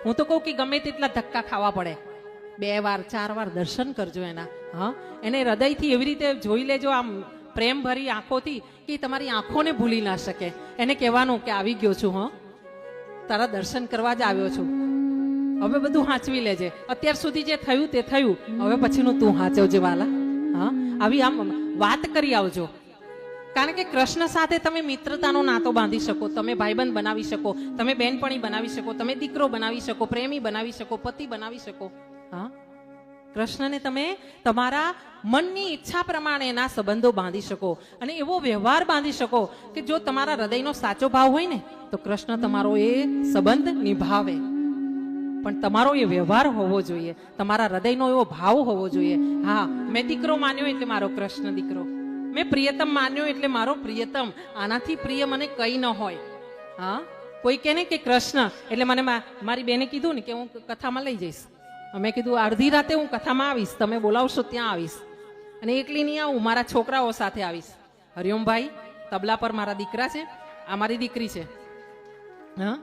હું તો કહું કે ગમે તેટલા ધક્કા ખાવા પડે, 2 વાર 4 વાર દર્શન કરજો એના. હા, એને હૃદયથી એવી રીતે જોઈ લેજો, આમ પ્રેમ ભરી આંખોથી, કે તમારી આંખોને ભૂલી ના શકે. એને કહેવાનું કે આવી ગયો છું, હા, તારા દર્શન કરવા જ આવ્યો છું. હવે બધું હાંચવી લેજે. અત્યાર સુધી જે થયું તે થયું, હવે પછીનું તું હાંચવજે વાલા. હા, આવી આમ વાત કરી આવજો. કારણ કે કૃષ્ણ સાથે તમે મિત્રતાનો નાતો બાંધી શકો, તમે ભાઈબંધ બનાવી શકો, તમે બેનપણી બનાવી શકો, તમે દીકરો બનાવી શકો, પ્રેમી બનાવી શકો, પતિ બનાવી શકો. હા, કૃષ્ણને તમે તમારા મનની ઈચ્છા પ્રમાણે એના સંબંધો બાંધી શકો અને એવો વ્યવહાર બાંધી શકો કે જો તમારા હૃદયનો સાચો ભાવ હોય ને તો કૃષ્ણ તમારો એ સંબંધ નિભાવે. પણ તમારો એ વ્યવહાર હોવો જોઈએ, તમારા હૃદયનો એવો ભાવ હોવો જોઈએ. હા, મેં દીકરો માન્યો એટલે મારો કૃષ્ણ દીકરો, મેં પ્રિયતમ માન્યો એટલે મારો પ્રિયતમ. આનાથી પ્રિય મને કઈ ન હોય. હા, કોઈ કહે ને કે કૃષ્ણ એટલે મને મારી બેને કીધું ને કે હું કથામાં લઈ જઈશ. મેં કીધું અડધી રાતે હું કથામાં આવીશ, તમે બોલાવશો ત્યાં આવીશ, અને એકલી નહીં આવું, મારા છોકરાઓ સાથે આવીશ. હરિઓમભાઈ તબલા પર મારા દીકરા છે, આ મારી દીકરી છે. હા,